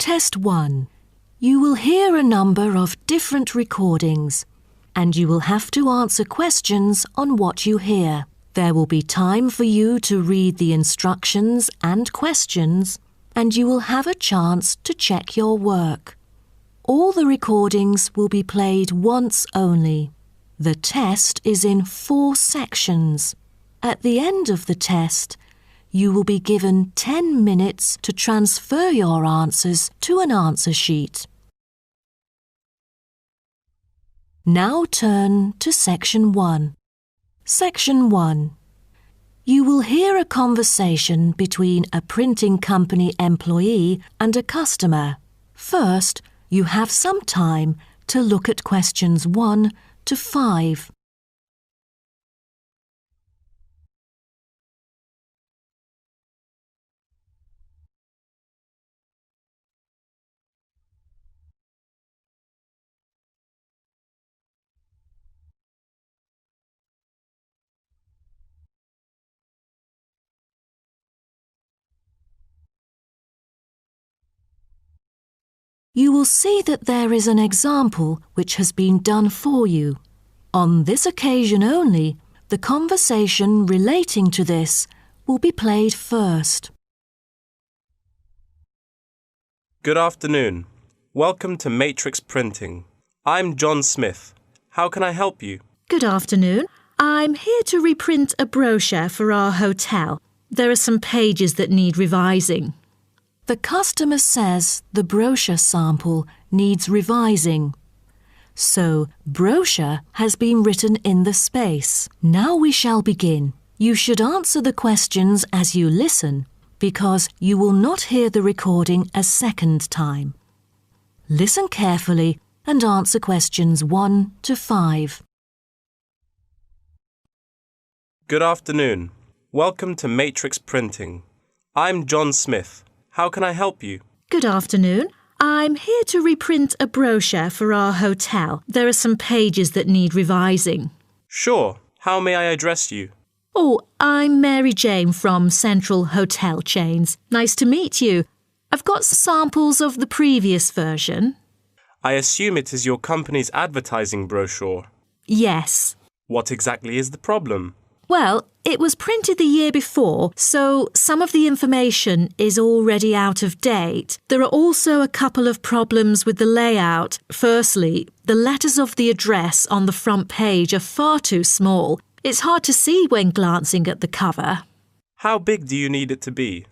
Test 1. You will hear a number of different recordings, and you will have to answer questions on what you hear. There will be time for you to read the instructions and questions, and you will have a chance to check your work. All the recordings will be played once only. The test is in 4 sections. At the end of the test, you will be given 10 minutes to transfer your answers to an answer sheet. Now turn to Section 1. Section 1. You will hear a conversation between a printing company employee and a customer. First, you have some time to look at questions 1 to 5. You will see that there is an example which has been done for you. On this occasion only, the conversation relating to this will be played first. Good afternoon. Welcome to Matrix Printing. I'm John Smith. How can I help you? Good afternoon. I'm here to reprint a brochure for our hotel. There are some pages that need revising. The customer says the brochure sample needs revising. So, brochure has been written in the space. Now we shall begin. You should answer the questions as you listen, because you will not hear the recording a second time. Listen carefully and answer questions 1 to 5. Good afternoon. Welcome to Matrix Printing. I'm John Smith. How can I help you? Good afternoon. I'm here to reprint a brochure for our hotel. There are some pages that need revising. Sure. How may I address you? Oh, I'm Mary Jane from Central Hotel Chains. Nice to meet you. I've got samples of the previous version. I assume it is your company's advertising brochure. Yes. What exactly is the problem? Well, it was printed the year before, so some of the information is already out of date. There are also a couple of problems with the layout. Firstly, the letters of the address on the front page are far too small. It's hard to see when glancing at the cover. How big do you need it to be?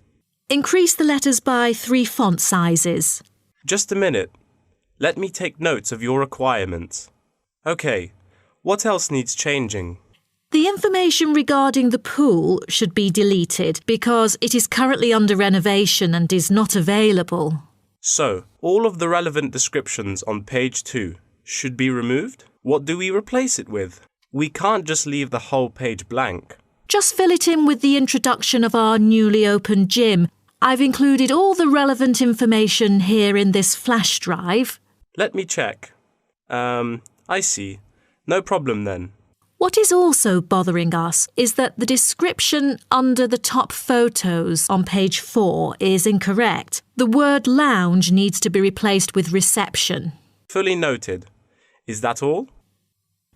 Increase the letters by 3 font sizes. Just a minute. Let me take notes of your requirements. Okay, what else needs changing? The information regarding the pool should be deleted because it is currently under renovation and is not available. So, all of the relevant descriptions on page 2 should be removed? What do we replace it with? We can't just leave the whole page blank. Just fill it in with the introduction of our newly opened gym. I've included all the relevant information here in this flash drive. Let me check. I see. No problem then. What is also bothering us is that the description under the top photos on page 4 is incorrect. The word lounge needs to be replaced with reception. Fully noted. Is that all?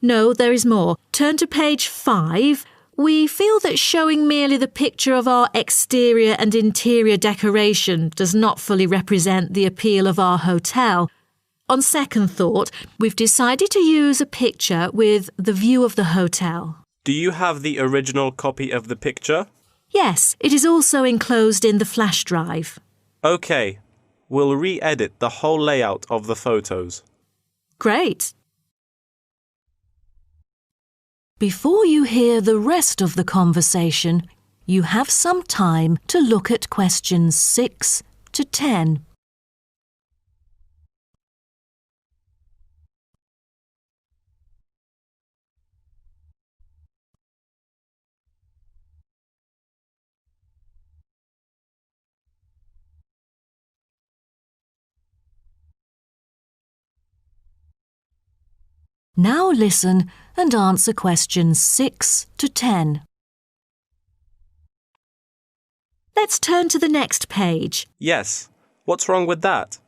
No, there is more. Turn to page 5. We feel that showing merely the picture of our exterior and interior decoration does not fully represent the appeal of our hotel. On second thought, we've decided to use a picture with the view of the hotel. Do you have the original copy of the picture? Yes, it is also enclosed in the flash drive. Okay, we'll re-edit the whole layout of the photos. Great. Before you hear the rest of the conversation, you have some time to look at questions 6 to 10. Now listen and answer questions 6 to 10. Let's turn to the next page. Yes. What's wrong with that?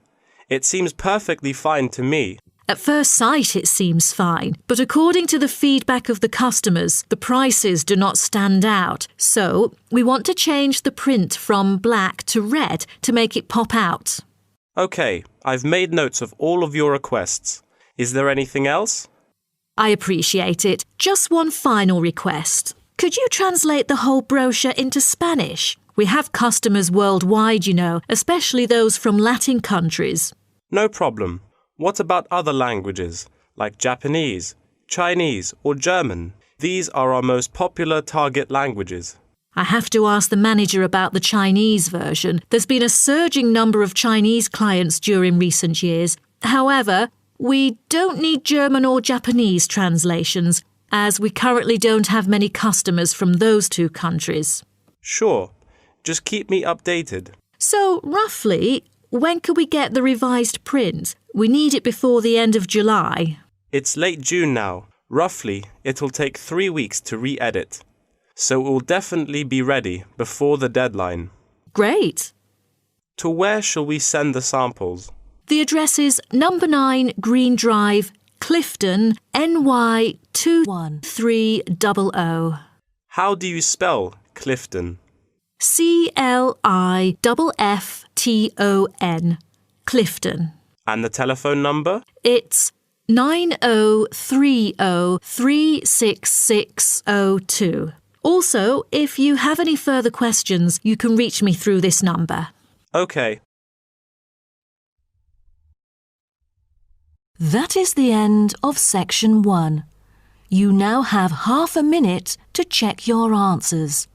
It seems perfectly fine to me. At first sight, it seems fine, but according to the feedback of the customers, the prices do not stand out. So, we want to change the print from black to red to make it pop out. Okay, I've made notes of all of your requests. Is there anything else? I appreciate it. Just one final request. Could you translate the whole brochure into Spanish? We have customers worldwide, you know, especially those from Latin countries. No problem. What about other languages, like Japanese, Chinese, or German? These are our most popular target languages. I have to ask the manager about the Chinese version. There's been a surging number of Chinese clients during recent years. However, we don't need German or Japanese translations, as we currently don't have many customers from those two countries. Sure. Just keep me updated. So, roughly, when can we get the revised print? We need it before the end of July. It's late June now. Roughly, it'll take 3 weeks to re-edit. So it will definitely be ready before the deadline. Great. To where shall we send the samples? The address is number 9 Green Drive, Clifton, NY 21300. How do you spell Clifton? CLIFFTON, Clifton. And the telephone number? It's 9030366602. Also, if you have any further questions, you can reach me through this number. Okay. That is the end of section 1. You now have half a minute to check your answers.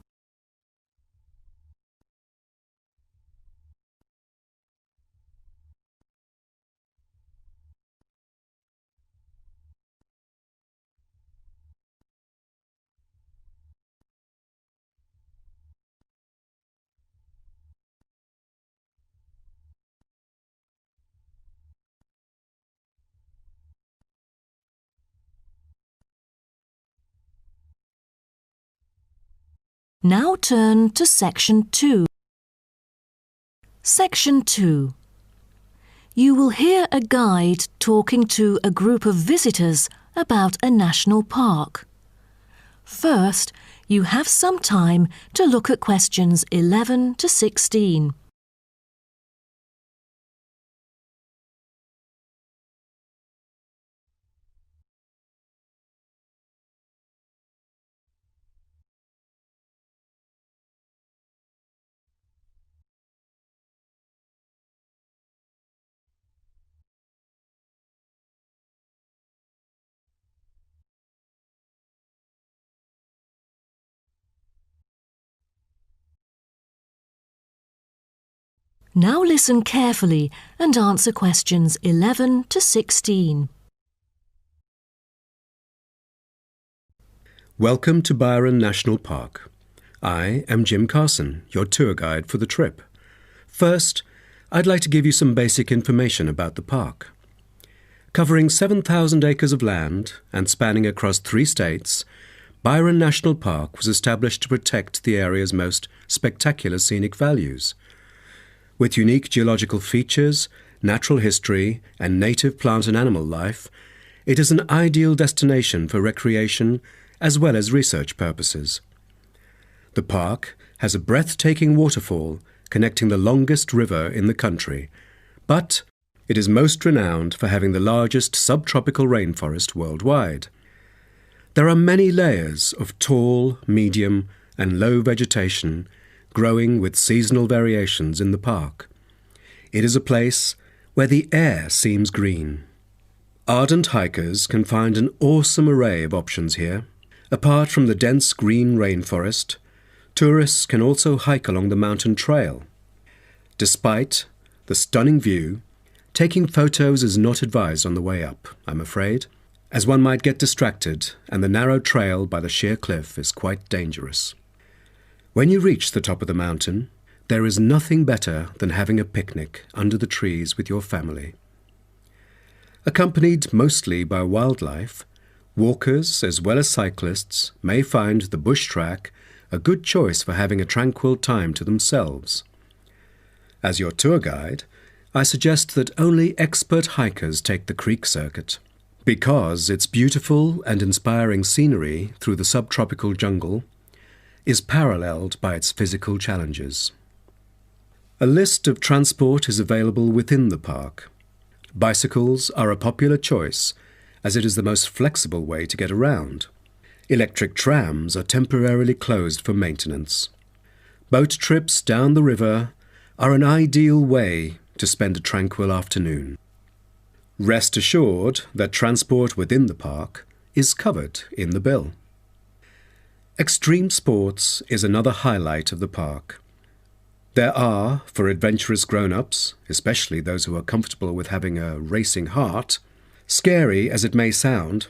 Now turn to section 2. Section 2. You will hear a guide talking to a group of visitors about a national park. First, you have some time to look at questions 11 to 16. Now listen carefully and answer questions 11 to 16. Welcome to Byron National Park. I am Jim Carson, your tour guide for the trip. First, I'd like to give you some basic information about the park. Covering 7,000 acres of land and spanning across 3 states, Byron National Park was established to protect the area's most spectacular scenic values. With unique geological features, natural history, and native plant and animal life, it is an ideal destination for recreation as well as research purposes. The park has a breathtaking waterfall connecting the longest river in the country, but it is most renowned for having the largest subtropical rainforest worldwide. There are many layers of tall, medium, and low vegetation growing with seasonal variations in the park. It is a place where the air seems green. Ardent hikers can find an awesome array of options here. Apart from the dense green rainforest, tourists can also hike along the mountain trail. Despite the stunning view, taking photos is not advised on the way up, I'm afraid, as one might get distracted and the narrow trail by the sheer cliff is quite dangerous. When you reach the top of the mountain, there is nothing better than having a picnic under the trees with your family. Accompanied mostly by wildlife, walkers as well as cyclists may find the bush track a good choice for having a tranquil time to themselves. As your tour guide, I suggest that only expert hikers take the creek circuit, because its beautiful and inspiring scenery through the subtropical jungle is paralleled by its physical challenges. A list of transport is available within the park. Bicycles are a popular choice, as it is the most flexible way to get around. Electric trams are temporarily closed for maintenance. Boat trips down the river are an ideal way to spend a tranquil afternoon. Rest assured that transport within the park is covered in the bill. Extreme sports is another highlight of the park. There are, for adventurous grown-ups, especially those who are comfortable with having a racing heart, scary as it may sound,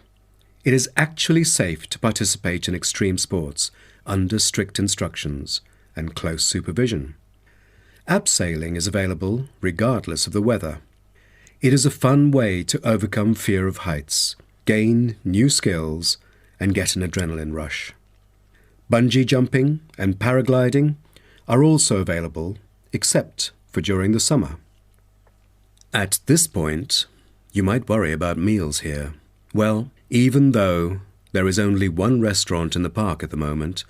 it is actually safe to participate in extreme sports under strict instructions and close supervision. Abseiling is available regardless of the weather. It is a fun way to overcome fear of heights, gain new skills, and get an adrenaline rush. Bungee jumping and paragliding are also available, except for during the summer. At this point, you might worry about meals here. Well, even though there is only one restaurant in the park at the moment,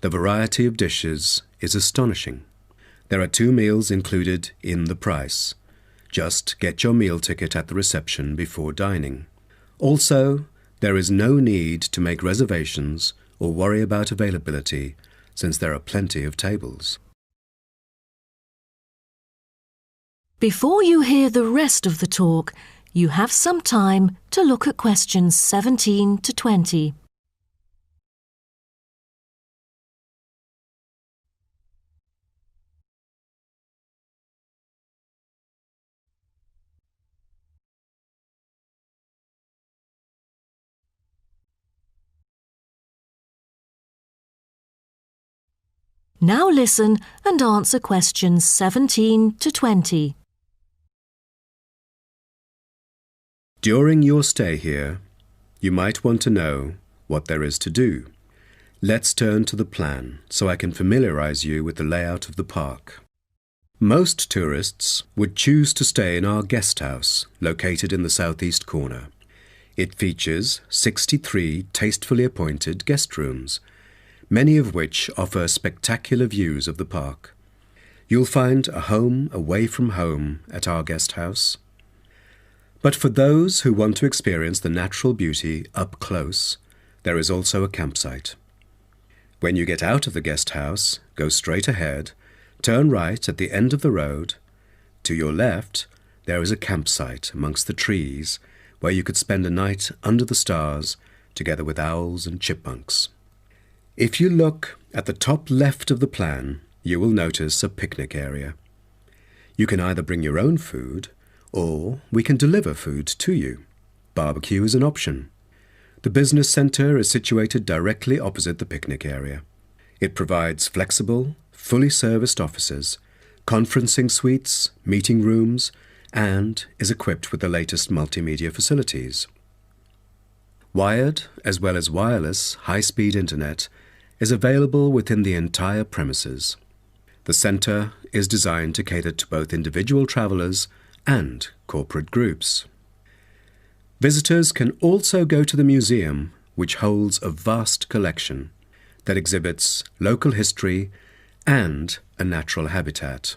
the variety of dishes is astonishing. There are 2 meals included in the price. Just get your meal ticket at the reception before dining. Also, there is no need to make reservations or worry about availability, since there are plenty of tables. Before you hear the rest of the talk, you have some time to look at questions 17 to 20. Now listen and answer questions 17 to 20. During your stay here, you might want to know what there is to do. Let's turn to the plan so I can familiarize you with the layout of the park. Most tourists would choose to stay in our guest house, located in the southeast corner. It features 63 tastefully appointed guest rooms, many of which offer spectacular views of the park. You'll find a home away from home at our guest house. But for those who want to experience the natural beauty up close, there is also a campsite. When you get out of the guest house, go straight ahead, turn right at the end of the road. To your left, there is a campsite amongst the trees where you could spend a night under the stars together with owls and chipmunks. If you look at the top left of the plan, you will notice a picnic area. You can either bring your own food, or we can deliver food to you. Barbecue is an option. The business centre is situated directly opposite the picnic area. It provides flexible, fully serviced offices, conferencing suites, meeting rooms, and is equipped with the latest multimedia facilities. Wired, as well as wireless, high-speed internet is available within the entire premises. The centre is designed to cater to both individual travellers and corporate groups. Visitors can also go to the museum, which holds a vast collection that exhibits local history and a natural habitat.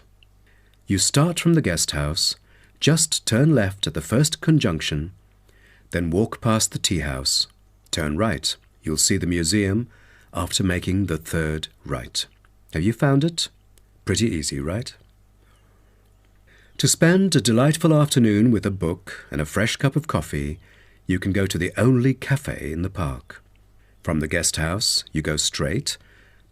You start from the guest house, just turn left at the first conjunction, then walk past the tea house. Turn right. You'll see the museum after making the third right. Have you found it? Pretty easy, right? To spend a delightful afternoon with a book and a fresh cup of coffee, you can go to the only cafe in the park. From the guest house, you go straight,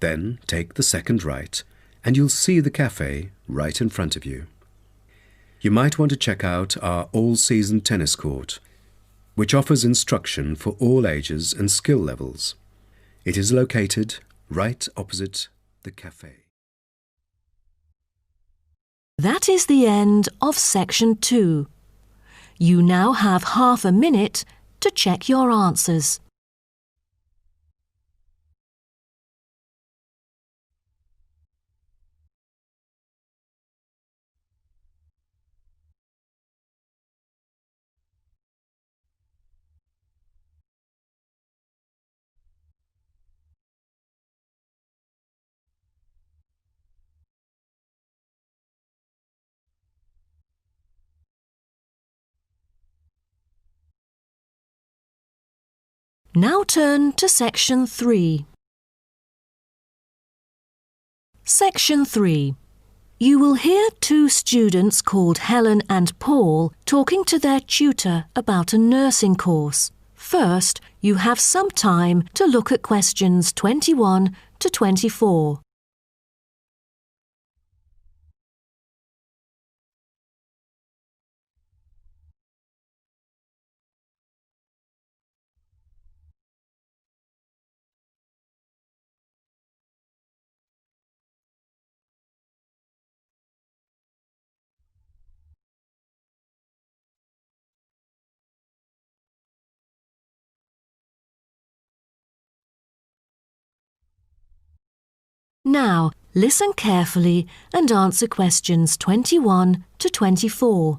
then take the second right, and you'll see the cafe right in front of you. You might want to check out our all-season tennis court, which offers instruction for all ages and skill levels. It is located right opposite the cafe. That is the end of section 2. You now have half a minute to check your answers. Now turn to Section 3. Section 3. You will hear two students called Helen and Paul talking to their tutor about a nursing course. First, you have some time to look at questions 21 to 24. Now, listen carefully and answer questions 21 to 24.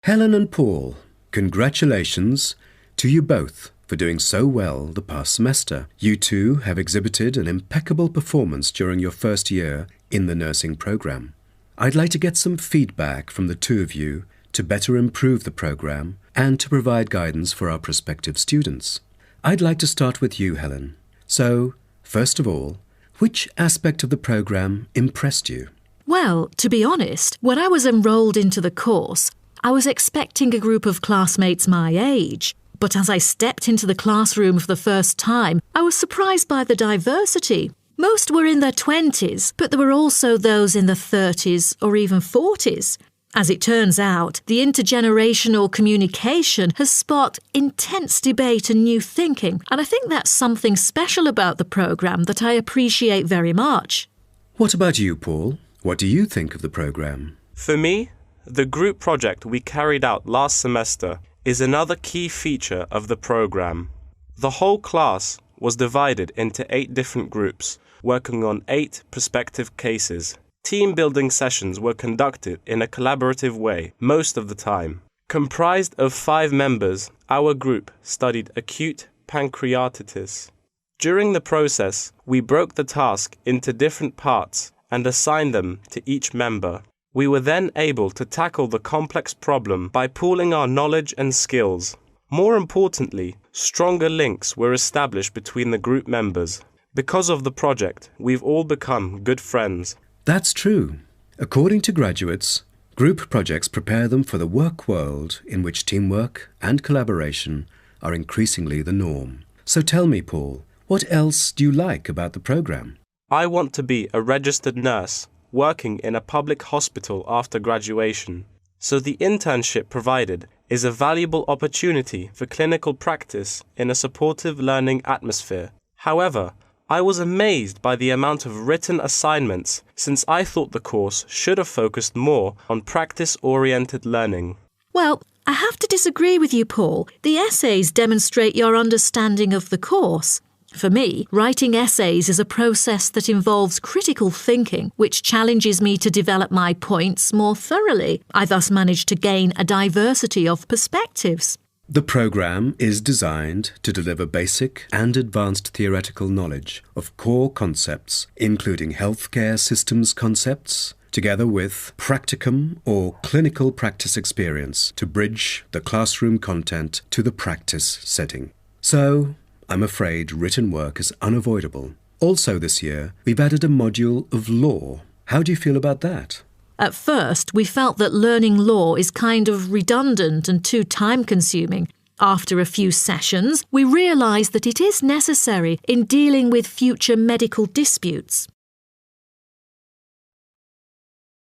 Helen and Paul, congratulations to you both for doing so well the past semester. You two have exhibited an impeccable performance during your first year in the nursing program. I'd like to get some feedback from the two of you to better improve the program and to provide guidance for our prospective students. I'd like to start with you, Helen. So, first of all, which aspect of the program impressed you? Well, to be honest, when I was enrolled into the course, I was expecting a group of classmates my age. But as I stepped into the classroom for the first time, I was surprised by the diversity. Most were in their 20s, but there were also those in their 30s or even 40s. As it turns out, the intergenerational communication has sparked intense debate and new thinking, and I think that's something special about the programme that I appreciate very much. What about you, Paul? What do you think of the programme? For me, the group project we carried out last semester is another key feature of the program. The whole class was divided into 8 different groups, working on 8 prospective cases. Team-building sessions were conducted in a collaborative way most of the time. Comprised of 5 members, our group studied acute pancreatitis. During the process, we broke the task into different parts and assigned them to each member. We were then able to tackle the complex problem by pooling our knowledge and skills. More importantly, stronger links were established between the group members. Because of the project, we've all become good friends. That's true. According to graduates, group projects prepare them for the work world in which teamwork and collaboration are increasingly the norm. So tell me, Paul, what else do you like about the program? I want to be a registered nurse working in a public hospital after graduation. So the internship provided is a valuable opportunity for clinical practice in a supportive learning atmosphere. However, I was amazed by the amount of written assignments, since I thought the course should have focused more on practice-oriented learning. Well, I have to disagree with you, Paul. The essays demonstrate your understanding of the course. For me, writing essays is a process that involves critical thinking, which challenges me to develop my points more thoroughly. I thus manage to gain a diversity of perspectives. The program is designed to deliver basic and advanced theoretical knowledge of core concepts, including healthcare systems concepts, together with practicum or clinical practice experience to bridge the classroom content to the practice setting. So, I'm afraid written work is unavoidable. Also this year, we've added a module of law. How do you feel about that? At first, we felt that learning law is kind of redundant and too time-consuming. After a few sessions, we realised that it is necessary in dealing with future medical disputes.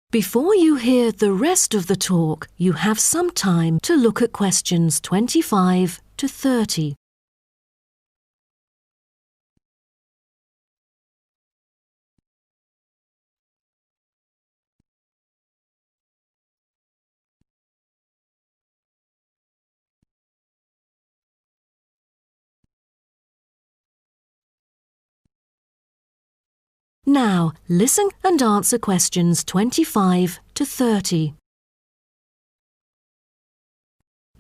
Before you hear the rest of the talk, you have some time to look at questions 25 to 30. Now, listen and answer questions 25 to 30.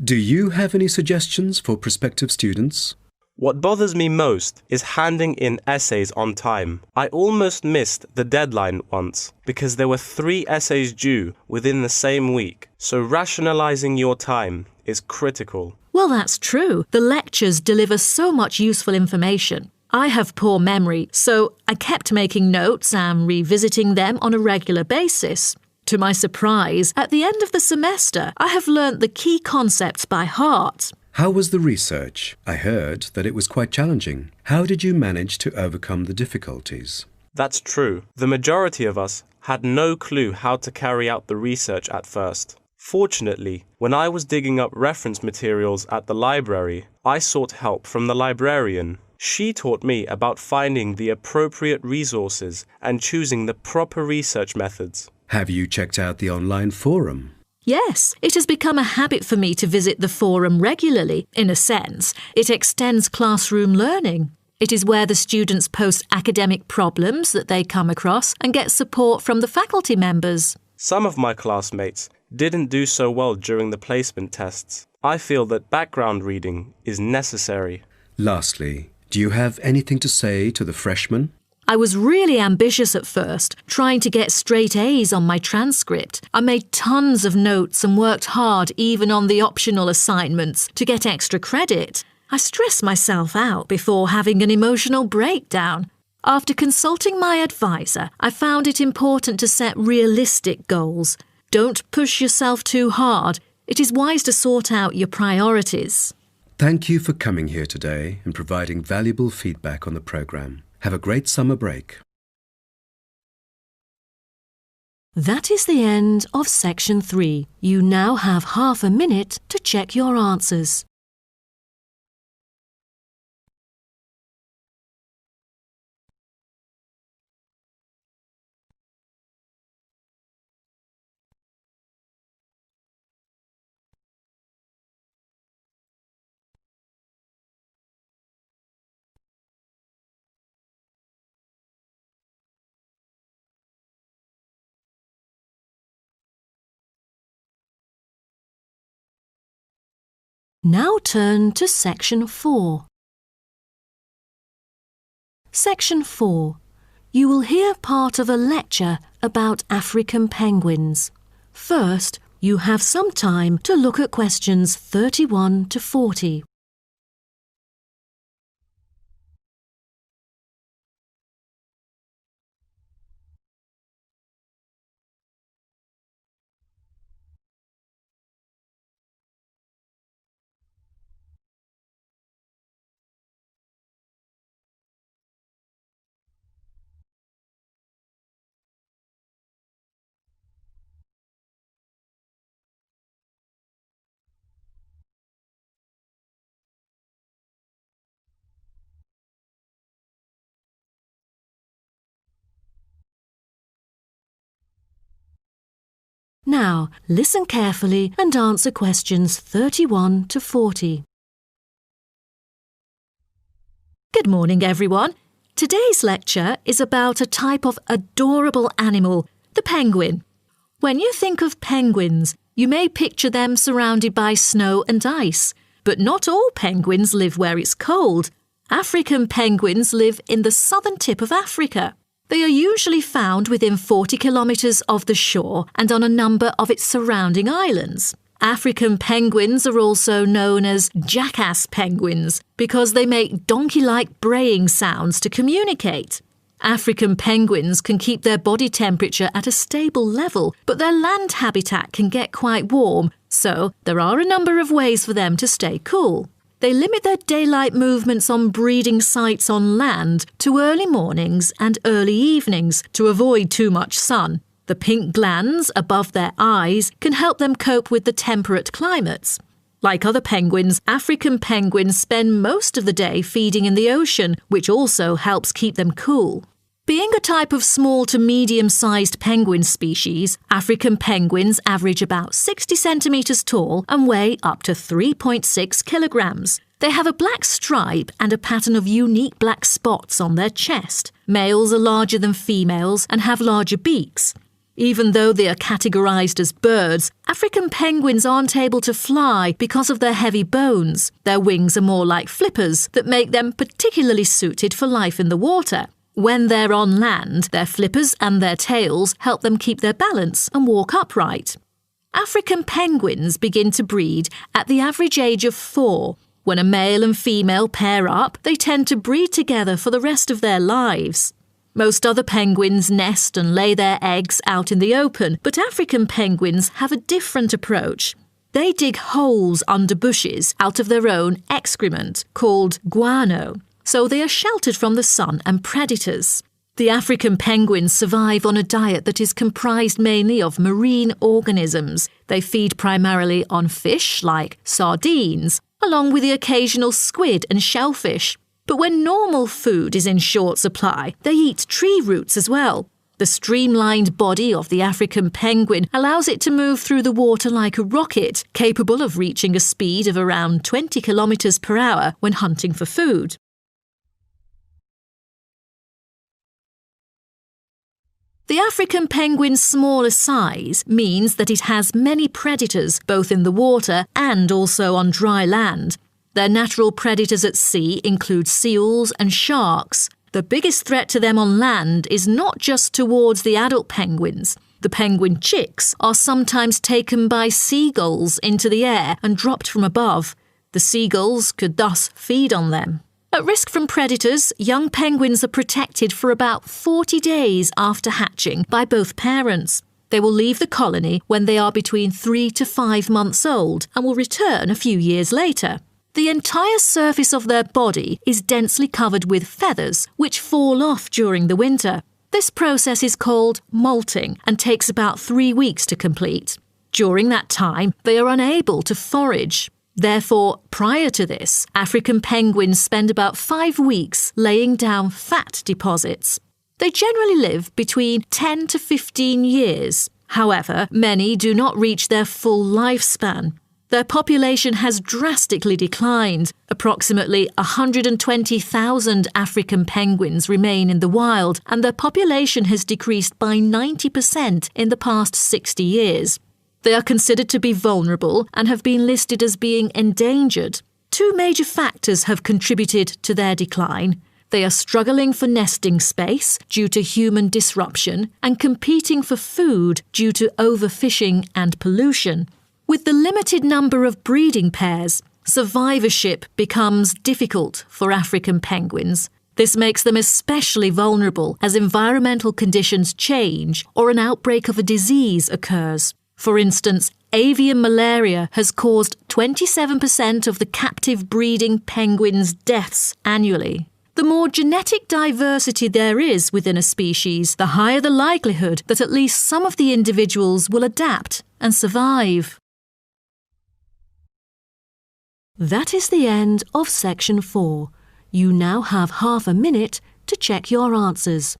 Do you have any suggestions for prospective students? What bothers me most is handing in essays on time. I almost missed the deadline once because there were 3 essays due within the same week, so rationalizing your time is critical. Well, that's true. The lectures deliver so much useful information. I have poor memory, so I kept making notes and revisiting them on a regular basis. To my surprise, at the end of the semester, I have learnt the key concepts by heart. How was the research? I heard that it was quite challenging. How did you manage to overcome the difficulties? That's true. The majority of us had no clue how to carry out the research at first. Fortunately, when I was digging up reference materials at the library, I sought help from the librarian. She taught me about finding the appropriate resources and choosing the proper research methods. Have you checked out the online forum? Yes, it has become a habit for me to visit the forum regularly. In a sense, it extends classroom learning. It is where the students post academic problems that they come across and get support from the faculty members. Some of my classmates didn't do so well during the placement tests. I feel that background reading is necessary. Lastly, do you have anything to say to the freshmen? I was really ambitious at first, trying to get straight A's on my transcript. I made tons of notes and worked hard even on the optional assignments to get extra credit. I stressed myself out before having an emotional breakdown. After consulting my advisor, I found it important to set realistic goals. Don't push yourself too hard. It is wise to sort out your priorities. Thank you for coming here today and providing valuable feedback on the programme. Have a great summer break. That is the end of section 3. You now have half a minute to check your answers. Now turn to section 4. Section 4. You will hear part of a lecture about African penguins. First, you have some time to look at questions 31 to 40. Now, listen carefully and answer questions 31 to 40. Good morning, everyone. Today's lecture is about a type of adorable animal, the penguin. When you think of penguins, you may picture them surrounded by snow and ice. But not all penguins live where it's cold. African penguins live in the southern tip of Africa. They are usually found within 40 kilometres of the shore and on a number of its surrounding islands. African penguins are also known as jackass penguins because they make donkey-like braying sounds to communicate. African penguins can keep their body temperature at a stable level, but their land habitat can get quite warm, so there are a number of ways for them to stay cool. They limit their daylight movements on breeding sites on land to early mornings and early evenings to avoid too much sun. The pink glands above their eyes can help them cope with the temperate climates. Like other penguins, African penguins spend most of the day feeding in the ocean, which also helps keep them cool. Being a type of small to medium-sized penguin species, African penguins average about 60 centimetres tall and weigh up to 3.6 kilograms. They have a black stripe and a pattern of unique black spots on their chest. Males are larger than females and have larger beaks. Even though they are categorised as birds, African penguins aren't able to fly because of their heavy bones. Their wings are more like flippers that make them particularly suited for life in the water. When they're on land, their flippers and their tails help them keep their balance and walk upright. African penguins begin to breed at the average age of 4. When a male and female pair up, they tend to breed together for the rest of their lives. Most other penguins nest and lay their eggs out in the open, but African penguins have a different approach. They dig holes under bushes out of their own excrement, called guano, so they are sheltered from the sun and predators. The African penguins survive on a diet that is comprised mainly of marine organisms. They feed primarily on fish like sardines, along with the occasional squid and shellfish. But when normal food is in short supply, they eat tree roots as well. The streamlined body of the African penguin allows it to move through the water like a rocket, capable of reaching a speed of around 20 kilometers per hour when hunting for food. The African penguin's smaller size means that it has many predators both in the water and also on dry land. Their natural predators at sea include seals and sharks. The biggest threat to them on land is not just towards the adult penguins. The penguin chicks are sometimes taken by seagulls into the air and dropped from above. The seagulls could thus feed on them. At risk from predators, young penguins are protected for about 40 days after hatching by both parents. They will leave the colony when they are between 3 to 5 months old and will return a few years later. The entire surface of their body is densely covered with feathers, which fall off during the winter. This process is called molting and takes about 3 weeks to complete. During that time, they are unable to forage. Therefore, prior to this, African penguins spend about 5 weeks laying down fat deposits. They generally live between 10 to 15 years. However, many do not reach their full lifespan. Their population has drastically declined. Approximately 120,000 African penguins remain in the wild, and their population has decreased by 90% in the past 60 years. They are considered to be vulnerable and have been listed as being endangered. 2 major factors have contributed to their decline. They are struggling for nesting space due to human disruption and competing for food due to overfishing and pollution. With the limited number of breeding pairs, survivorship becomes difficult for African penguins. This makes them especially vulnerable as environmental conditions change or an outbreak of a disease occurs. For instance, avian malaria has caused 27% of the captive breeding penguins' deaths annually. The more genetic diversity there is within a species, the higher the likelihood that at least some of the individuals will adapt and survive. That is the end of section 4. You now have half a minute to check your answers.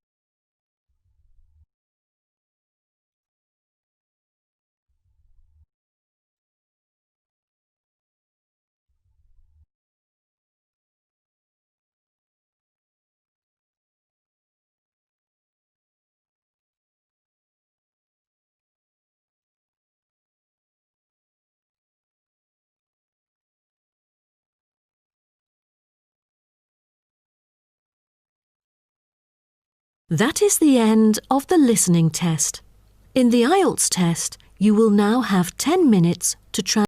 That is the end of the listening test. In the IELTS test, you will now have 10 minutes to